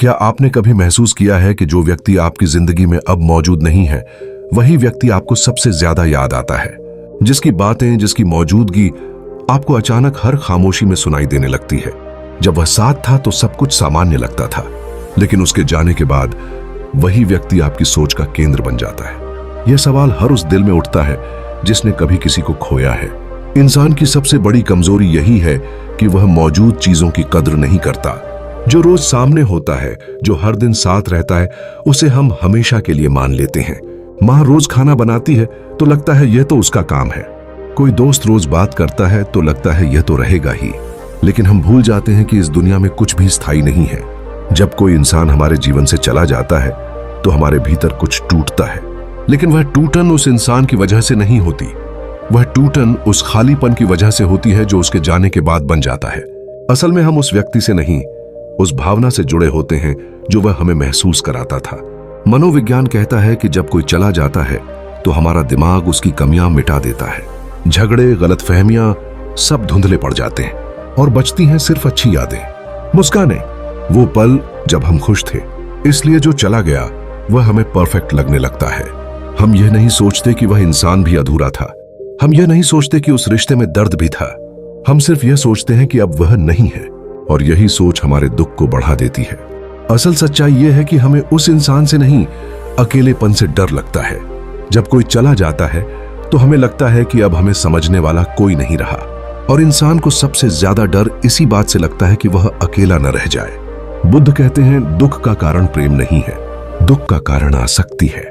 क्या आपने कभी महसूस किया है कि जो व्यक्ति आपकी जिंदगी में अब मौजूद नहीं है, वही व्यक्ति आपको सबसे ज्यादा याद आता है, जिसकी बातें, जिसकी मौजूदगी आपको अचानक हर खामोशी में सुनाई देने लगती है। जब वह साथ था तो सब कुछ सामान्य लगता था, लेकिन उसके जाने के बाद वही व्यक्ति आपकी सोच का केंद्र बन जाता है। यह सवाल हर उस दिल में उठता है जिसने कभी किसी को खोया है। इंसान की सबसे बड़ी कमजोरी यही है कि वह मौजूद चीजों की कद्र नहीं करता। जो रोज सामने होता है, जो हर दिन साथ रहता है, उसे हम हमेशा के लिए मान लेते हैं। माँ रोज खाना बनाती है तो लगता है यह तो उसका काम है। कोई दोस्त रोज बात करता है तो लगता है यह तो रहेगा ही। लेकिन हम भूल जाते हैं कि इस दुनिया में कुछ भी स्थायी नहीं है। जब कोई इंसान हमारे जीवन से चला जाता है तो हमारे भीतर कुछ टूटता है, लेकिन वह टूटन उस इंसान की वजह से नहीं होती। वह टूटन उस खालीपन की वजह से होती है जो उसके जाने के बाद बन जाता है। असल में हम उस व्यक्ति से नहीं, उस भावना से जुड़े होते हैं जो वह हमें महसूस कराता था। मनोविज्ञान कहता है कि जब कोई चला जाता है तो हमारा दिमाग उसकी कमियां मिटा देता है। झगड़े, गलतफहमियां सब धुंधले पड़ जाते हैं और बचती हैं सिर्फ अच्छी यादें, मुस्कानें, वो पल जब हम खुश थे। इसलिए जो चला गया वह हमें परफेक्ट लगने लगता है। हम यह नहीं सोचते कि वह इंसान भी अधूरा था। हम यह नहीं सोचते कि उस रिश्ते में दर्द भी था। हम सिर्फ यह सोचते हैं कि अब वह नहीं है, और यही सोच हमारे दुख को बढ़ा देती है। असल सच्चाई यह है कि हमें उस इंसान से नहीं, अकेलेपन से डर लगता है। जब कोई चला जाता है तो हमें लगता है कि अब हमें समझने वाला कोई नहीं रहा, और इंसान को सबसे ज्यादा डर इसी बात से लगता है कि वह अकेला न रह जाए। बुद्ध कहते हैं, दुख का कारण प्रेम नहीं है, दुख का कारण आसक्ति है।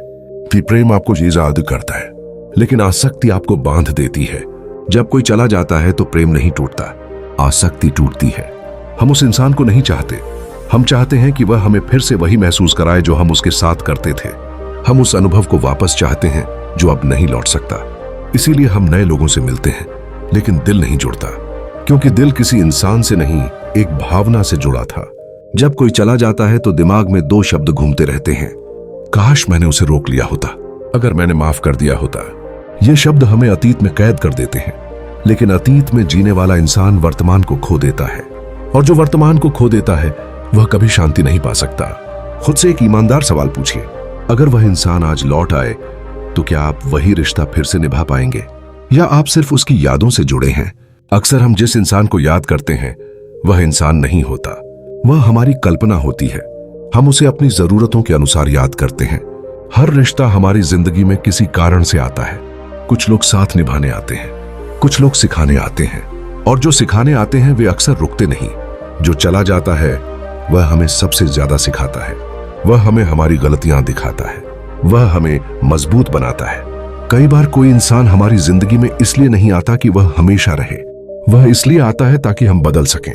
कि प्रेम आपको आजाद करता है, लेकिन आसक्ति आपको बांध देती है। जब कोई चला जाता है तो प्रेम नहीं टूटता, आसक्ति टूटती है। हम उस इंसान को नहीं चाहते। हम चाहते हैं कि वह हमें फिर से वही महसूस कराए जो हम उसके साथ करते थे। हम उस अनुभव को वापस चाहते हैं जो अब नहीं लौट सकता। इसीलिए हम नए लोगों से मिलते हैं, लेकिन दिल नहीं जुड़ता, क्योंकि दिल किसी इंसान से नहीं, एक भावना से जुड़ा था। जब कोई चला जाता है तो दिमाग में दो शब्द घूमते रहते हैं, काश मैंने उसे रोक लिया होता, अगर मैंने माफ कर दिया होता। ये शब्द हमें अतीत में कैद कर देते हैं, लेकिन अतीत में जीने वाला इंसान वर्तमान को खो देता है, और जो वर्तमान को खो देता है वह कभी शांति नहीं पा सकता। खुद से एक ईमानदार सवाल पूछिए, अगर वह इंसान आज लौट आए तो क्या आप वही रिश्ता फिर से निभा पाएंगे, या आप सिर्फ उसकी यादों से जुड़े हैं? अक्सर हम जिस इंसान को याद करते हैं वह इंसान नहीं होता, वह हमारी कल्पना होती है। हम उसे अपनी जरूरतों के अनुसार याद करते हैं। हर रिश्ता हमारी जिंदगी में किसी कारण से आता है। कुछ लोग साथ निभाने आते हैं, कुछ लोग सिखाने आते हैं, और जो सिखाने आते हैं वे अक्सर रुकते नहीं। जो चला जाता है वह हमें सबसे ज्यादा सिखाता है। वह हमें हमारी गलतियां दिखाता है, वह हमें मजबूत बनाता है। कई बार कोई इंसान हमारी जिंदगी में इसलिए नहीं आता कि वह हमेशा रहे, वह इसलिए आता है ताकि हम बदल सकें।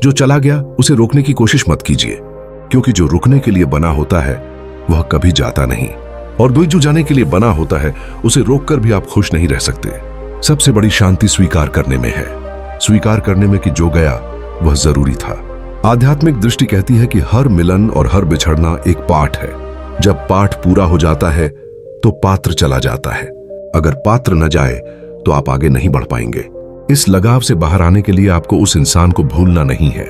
जो चला गया उसे रोकने की कोशिश मत कीजिए, क्योंकि जो रुकने के लिए बना होता है वह कभी जाता नहीं, और जो जाने के लिए बना होता है उसे रोककर भी आप खुश नहीं रह सकते। सबसे बड़ी शांति स्वीकार करने में है, स्वीकार करने में कि जो गया वह जरूरी था। आध्यात्मिक दृष्टि कहती है कि हर मिलन और हर बिछड़ना एक पाठ है। जब पाठ पूरा हो जाता है तो पात्र चला जाता है। अगर पात्र न जाए तो आप आगे नहीं बढ़ पाएंगे। इस लगाव से बाहर आने के लिए आपको उस इंसान को भूलना नहीं है,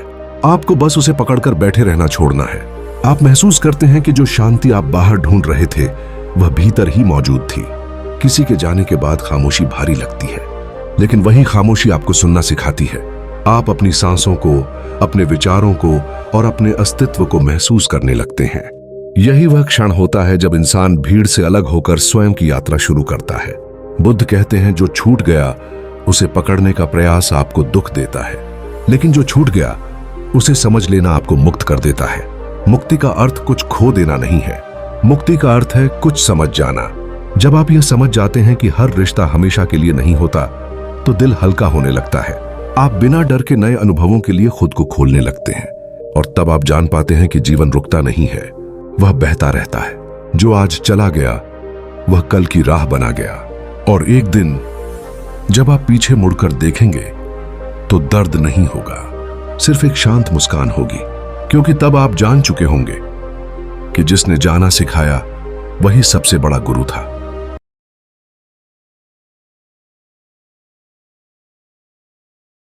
आपको बस उसे पकड़कर बैठे रहना छोड़ना है। आप महसूस करते हैं कि जो शांति आप बाहर ढूंढ रहे थे वह भीतर ही मौजूद थी। किसी के जाने के बाद खामोशी भारी लगती है, लेकिन वही खामोशी आपको सुनना सिखाती है। आप अपनी सांसों को, अपने विचारों को और अपने अस्तित्व को महसूस करने लगते हैं। यही वह क्षण होता है जब इंसान भीड़ से अलग होकर स्वयं की यात्रा शुरू करता है। बुद्ध कहते हैं, जो छूट गया उसे पकड़ने का प्रयास आपको दुख देता है, लेकिन जो छूट गया उसे समझ लेना आपको मुक्त कर देता है। मुक्ति का अर्थ कुछ खो देना नहीं है, मुक्ति का अर्थ है कुछ समझ जाना। जब आप यह समझ जाते हैं कि हर रिश्ता हमेशा के लिए नहीं होता, तो दिल हल्का होने लगता है। आप बिना डर के नए अनुभवों के लिए खुद को खोलने लगते हैं, और तब आप जान पाते हैं कि जीवन रुकता नहीं है, वह बहता रहता है। जो आज चला गया वह कल की राह बना गया, और एक दिन जब आप पीछे मुड़कर देखेंगे तो दर्द नहीं होगा, सिर्फ एक शांत मुस्कान होगी, क्योंकि तब आप जान चुके होंगे कि जिसने जाना सिखाया वही सबसे बड़ा गुरु था।